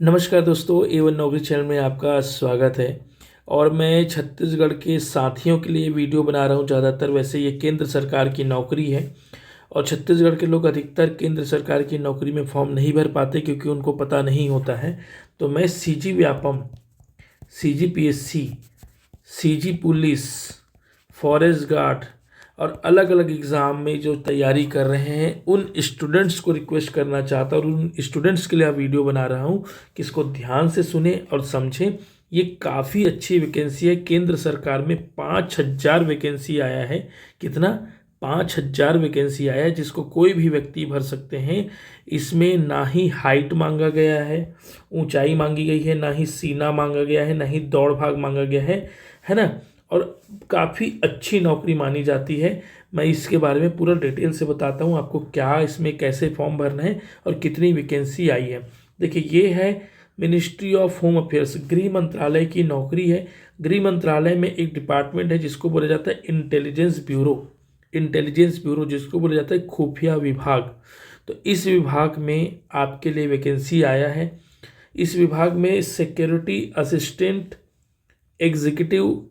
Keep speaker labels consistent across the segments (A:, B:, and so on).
A: नमस्कार दोस्तों, A1 नौकरी चैनल में आपका स्वागत है। और मैं छत्तीसगढ़ के साथियों के लिए वीडियो बना रहा हूं। ज़्यादातर वैसे ये केंद्र सरकार की नौकरी है और छत्तीसगढ़ के लोग अधिकतर केंद्र सरकार की नौकरी में फॉर्म नहीं भर पाते क्योंकि उनको पता नहीं होता है। तो मैं CG Vyapam, CG PSC, CG police, forest guard और अलग अलग एग्ज़ाम में जो तैयारी कर रहे हैं उन स्टूडेंट्स को रिक्वेस्ट करना चाहता हूँ और उन स्टूडेंट्स के लिए वीडियो बना रहा हूँ कि इसको ध्यान से सुने और समझें। ये काफ़ी अच्छी वैकेंसी है। केंद्र सरकार में 5,000 वैकेंसी आया है। कितना? 5,000 वैकेंसी आया है, जिसको कोई भी व्यक्ति भर सकते हैं। इसमें ना ही हाइट मांगा गया है, ऊंचाई मांगी गई है, ना ही सीना मांगा गया है, ना ही दौड़ भाग मांगा गया है ना। और काफ़ी अच्छी नौकरी मानी जाती है। मैं इसके बारे में पूरा डिटेल से बताता हूँ आपको, क्या इसमें कैसे फॉर्म भरना है और कितनी वैकेंसी आई है। देखिए, ये है मिनिस्ट्री ऑफ होम अफेयर्स, गृह मंत्रालय की नौकरी है। गृह मंत्रालय में एक डिपार्टमेंट है जिसको बोला जाता है इंटेलिजेंस ब्यूरो। इंटेलिजेंस ब्यूरो जिसको बोला जाता है खुफिया विभाग। तो इस विभाग में आपके लिए वैकेंसी आया है। इस विभाग में सिक्योरिटी असिस्टेंट एग्जीक्यूटिव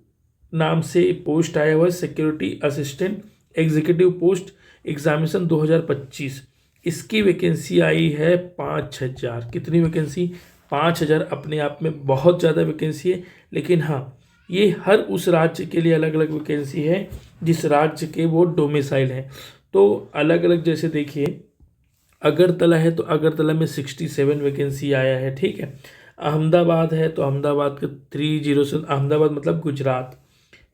A: नाम से पोस्ट आया हुआ है। Security assistant executive post, examination 2025। इसकी वैकेंसी आई है 5,000। कितनी वैकेंसी? 5,000। अपने आप में बहुत ज़्यादा वैकेंसी है, लेकिन हाँ, ये हर उस राज्य के लिए अलग अलग वैकेंसी है जिस राज्य के वो डोमिसाइल हैं। तो अलग अलग, जैसे देखिए अगरतला है तो अगरतला में 67 वैकेंसी आया है। ठीक है। अहमदाबाद है तो अहमदाबाद का 30, अहमदाबाद मतलब गुजरात।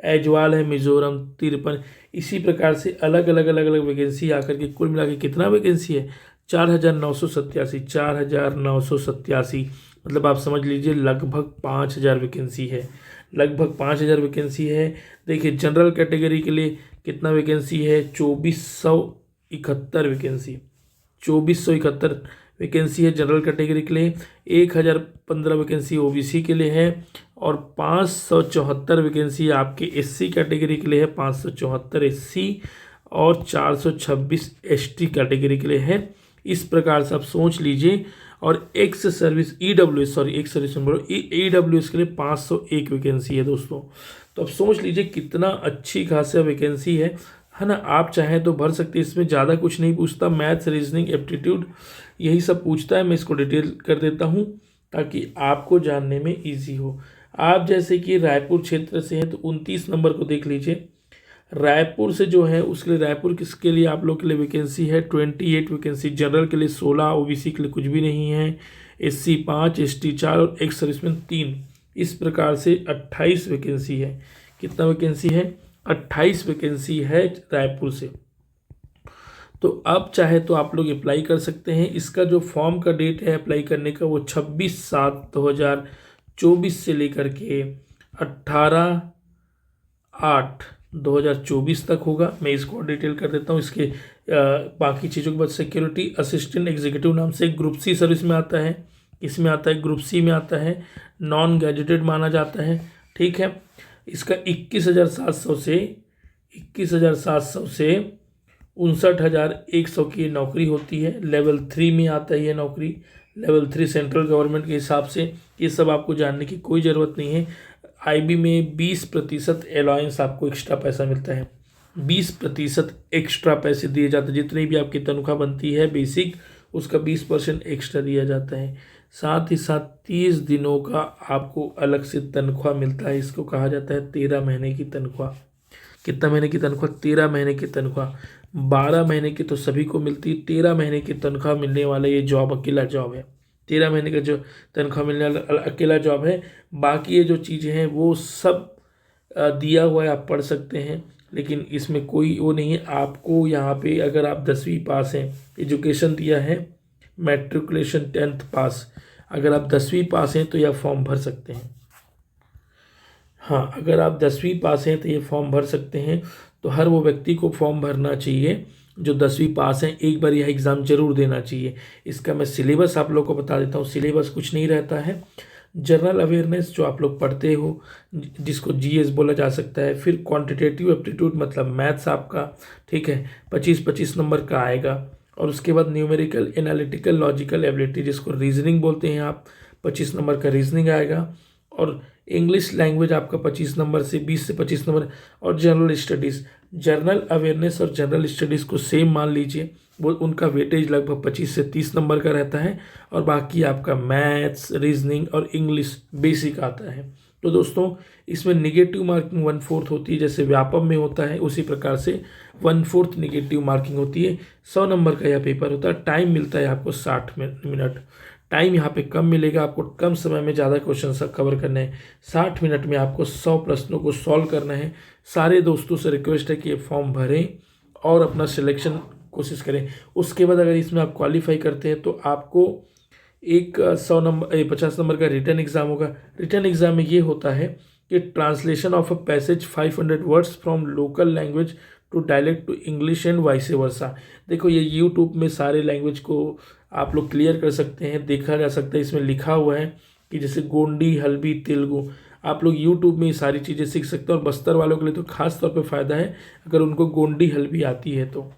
A: ऐजवाल है मिजोरम 53। इसी प्रकार से अलग अलग वैकेंसी आकर के कुल मिला के कितना वैकेंसी है? 4,987। 4,987 मतलब आप समझ लीजिए लगभग 5,000 वैकेंसी है। लगभग 5,000 वैकेंसी है। देखिए, जनरल कैटेगरी के लिए कितना वैकेंसी है? 2,471 वैकेंसी। 2,471 वैकेंसी है जनरल कैटेगरी के लिए। 1,015 वैकेंसी ओबीसी के लिए है और 574 वैकेंसी आपके एससी कैटेगरी के लिए है। 574 एससी और 426 एसटी कैटेगरी के लिए है। इस प्रकार से आप सोच लीजिए। और ex service EWS, sorry ex service EWS के लिए 501 वैकेंसी है दोस्तों। तो अब सोच लीजिए कितना अच्छी खासी वैकेंसी है ना। आप चाहें तो भर सकते हैं। इसमें ज़्यादा कुछ नहीं पूछता, मैथ्स, रीजनिंग, एप्टीट्यूड यही सब पूछता है। मैं इसको डिटेल कर देता हूँ ताकि आपको जानने में इजी हो। आप जैसे कि रायपुर क्षेत्र से हैं तो 29 नंबर को देख लीजिए। रायपुर से जो है उसके लिए, रायपुर किसके लिए आप लोग के लिए वैकेंसी है 28 वैकेंसी। जनरल के लिए 16, ओबीसी के लिए कुछ भी नहीं है। एससी 5, एसटी 4 और एक्स सर्विसमैन 3। इस प्रकार से 28 वैकेंसी है। कितना वैकेंसी है? 28 वैकेंसी है रायपुर से। तो अब चाहे तो आप लोग अप्लाई कर सकते हैं। इसका जो फॉर्म का डेट है अप्लाई करने का वो 26/7/2024 से लेकर के 18/8/2024 तक होगा। मैं इसको डिटेल कर देता हूँ। इसके बाकी चीज़ों के बाद सिक्योरिटी असिस्टेंट एग्जीक्यूटिव नाम से ग्रुप सी सर्विस में आता है। इसमें आता है, ग्रुप सी में आता है, नॉन गैजेटेड माना जाता है। ठीक है। इसका 21,700 से 59,100 की नौकरी होती है। लेवल 3 में आता है ये नौकरी। लेवल 3 सेंट्रल गवर्नमेंट के हिसाब से। ये सब आपको जानने की कोई ज़रूरत नहीं है। आईबी में 20% अलाउंस आपको एक्स्ट्रा पैसा मिलता है। 20% एक्स्ट्रा पैसे दिए जाते हैं। जितनी भी आपकी तनख्वाह बनती है बेसिक, उसका 20% एक्स्ट्रा दिया जाता है। साथ ही साथ 30 दिनों का आपको अलग से तनख्वाह मिलता है। इसको कहा जाता है 13 महीने की तनख्वाह। कितना महीने की तनख्वाह? 13 महीने की तनख्वाह। 12 महीने की तो सभी को मिलती है। 13 महीने की तनख्वाह मिलने वाला ये जॉब अकेला जॉब है। 13 महीने का जो तनख्वाह मिलने वाला अकेला जॉब है। बाकी ये जो चीज़ें हैं वो सब दिया हुआ है, आप पढ़ सकते हैं, लेकिन इसमें कोई वो नहीं है। आपको यहाँ पे अगर आप 10वीं पास हैं, एजुकेशन दिया है मैट्रिकुलेशन 10th पास, अगर आप 10वीं पास हैं तो यह फॉर्म भर सकते हैं। हाँ, अगर आप 10वीं पास हैं तो ये फॉर्म भर सकते हैं। तो हर वो व्यक्ति को फॉर्म भरना चाहिए जो 10वीं पास हैं। एक बार यह एग्ज़ाम जरूर देना चाहिए। इसका मैं सिलेबस आप लोग को बता देता हूँ। सिलेबस कुछ नहीं रहता है। जनरल अवेयरनेस जो आप लोग पढ़ते हो, जिसको जीएस बोला जा सकता है। फिर क्वांटिटेटिव एप्टीट्यूड मतलब मैथ्स आपका, ठीक है, 25-25 नंबर का आएगा। और उसके बाद न्यूमेरिकल, एनालिटिकल, लॉजिकल एबिलिटी जिसको रीजनिंग बोलते हैं आप, 25 नंबर का रीजनिंग आएगा, और इंग्लिश लैंग्वेज आपका 25 नंबर से 20 से 25 नंबर, और जनरल स्टडीज़, जनरल अवेयरनेस और जनरल स्टडीज़ को सेम मान लीजिए, वो उनका वेटेज लगभग 25 से 30 नंबर का रहता है, और बाकी आपका मैथ्स, रीजनिंग और इंग्लिश बेसिक आता है। तो दोस्तों इसमें निगेटिव मार्किंग 1/4 होती है, जैसे व्यापम में होता है उसी प्रकार से 1/4 निगेटिव मार्किंग होती है। 100 नंबर का यह पेपर होता है। टाइम मिलता है आपको 60 मिनट। टाइम यहाँ पे कम मिलेगा, आपको कम समय में ज़्यादा क्वेश्चन कवर करने हैं। 60 मिनट में आपको 100 प्रश्नों को सॉल्व करना है। सारे दोस्तों से रिक्वेस्ट है कि ये फॉर्म भरें और अपना सिलेक्शन कोशिश करें। उसके बाद अगर इसमें आप क्वालिफाई करते हैं तो आपको एक 50 नंबर का रिटर्न एग्ज़ाम होगा। रिटर्न एग्ज़ाम में ये होता है कि translation of a passage 500 words from local language to dialect to English and vice versa. देखो ये यूट्यूब में सारे लैंग्वेज को आप लोग क्लियर कर सकते हैं, देखा जा सकता है। इसमें लिखा हुआ है कि जैसे गोंडी, हल्बी, तेलुगु, आप लोग यूट्यूब में ये सारी चीज़ें सीख सकते हैं। और बस्तर वालों के लिए तो खास तौर पे फ़ायदा है अगर उनको गोंडी, हल्बी आती है तो।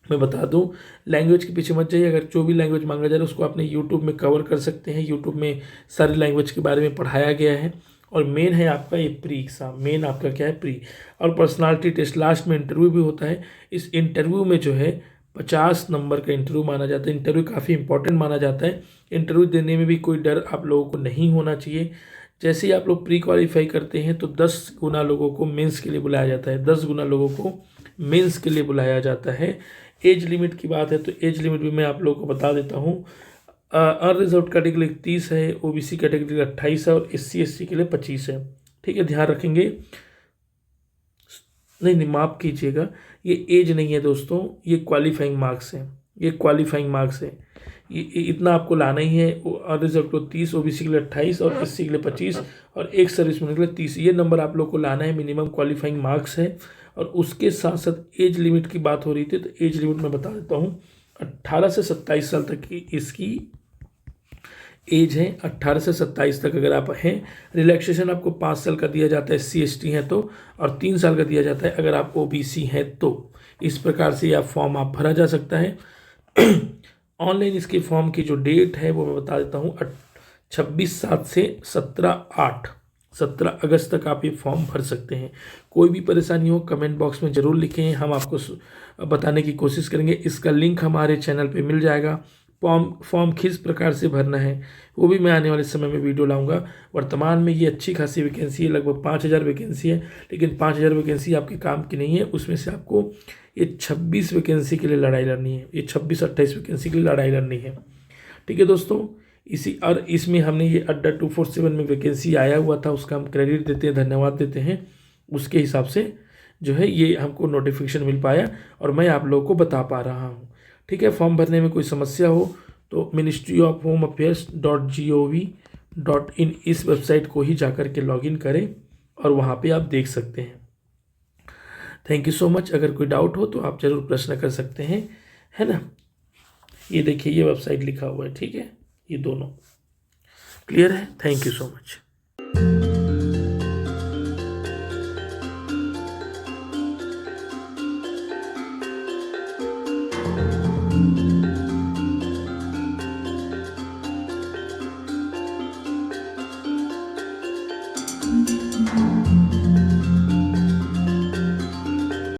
A: मैं बता दूं, लैंग्वेज के पीछे मत जाइए, अगर जो भी लैंग्वेज मांगा जा रहा है उसको आपने यूट्यूब में कवर कर सकते हैं। यूट्यूब में सारी लैंग्वेज के बारे में पढ़ाया गया है। और मेन है आपका ये प्री एग्ज़ाम, मेन आपका क्या है, प्री। और पर्सनालिटी टेस्ट, लास्ट में इंटरव्यू भी होता है। इस इंटरव्यू में जो है 50 नंबर का इंटरव्यू माना जाता है। इंटरव्यू काफ़ी इंपॉर्टेंट माना जाता है। इंटरव्यू देने में भी कोई डर आप लोगों को नहीं होना चाहिए। जैसे ही आप लोग प्री क्वालिफाई करते हैं तो 10 गुना लोगों को मेंस के लिए बुलाया जाता है। 10 गुना लोगों को मेंस के लिए बुलाया जाता है। एज लिमिट की बात है तो एज लिमिट भी मैं आप लोगों को बता देता हूँ। अनरिजर्व कैटेगरी 30 है, ओबीसी कैटेगरी 28 है, और SC/ST के लिए 25 है। ठीक है, ध्यान रखेंगे। नहीं, माफ़ कीजिएगा, ये एज नहीं है दोस्तों, ये क्वालिफाइंग मार्क्स है। ये क्वालिफाइंग मार्क्स है, ये इतना आपको लाना ही है। अनरिजर्व को 30, ओबीसी के लिए 28 और SC के लिए 25 और एक सर्विसमैन के लिए 30। ये नंबर आप लोग को लाना है, मिनिमम क्वालिफाइंग मार्क्स है। और उसके साथ साथ एज लिमिट की बात हो रही थी तो एज लिमिट मैं बता देता हूँ। 18 से 27 साल तक की इसकी एज है। 18 से 27 तक अगर आप हैं। रिलैक्सेशन आपको 5 साल का दिया जाता है SC/ST हैं तो, और 3 साल का दिया जाता है अगर आप OBC हैं तो। इस प्रकार से यह फॉर्म आप भरा जा सकता है। ऑनलाइन इसके फॉर्म की जो डेट है वो मैं बता देता हूँ। 26/7 से 17 अगस्त तक आप ये फॉर्म भर सकते हैं। कोई भी परेशानी हो कमेंट बॉक्स में ज़रूर लिखें, हम आपको बताने की कोशिश करेंगे। इसका लिंक हमारे चैनल पे मिल जाएगा। फॉर्म किस प्रकार से भरना है वो भी मैं आने वाले समय में वीडियो लाऊंगा। वर्तमान में ये अच्छी खासी वैकेंसी है, लगभग 5000 वैकेंसी है, लेकिन 5000 वैकेंसी आपके काम की नहीं है। उसमें से आपको ये 26 वैकेंसी के लिए लड़ाई लड़नी है। ये 26-28 वैकेंसी के लिए लड़ाई लड़नी है। ठीक है दोस्तों, इसमें हमने ये अड्डा 247 में वैकेंसी आया हुआ था, उसका हम क्रेडिट देते हैं, धन्यवाद देते हैं। उसके हिसाब से जो है ये हमको नोटिफिकेशन मिल पाया और मैं आप लोगों को बता पा रहा हूँ। ठीक है, फॉर्म भरने में कोई समस्या हो तो ministry-of-home-affairs.gov.in इस वेबसाइट को ही जाकर के लॉगिन करें और वहाँ पे आप देख सकते हैं। Thank you so much. अगर कोई डाउट हो तो आप ज़रूर प्रश्न कर सकते हैं, है ना। ये देखिए, ये वेबसाइट लिखा हुआ है। ठीक है, ये दोनों क्लियर है। Thank you so much.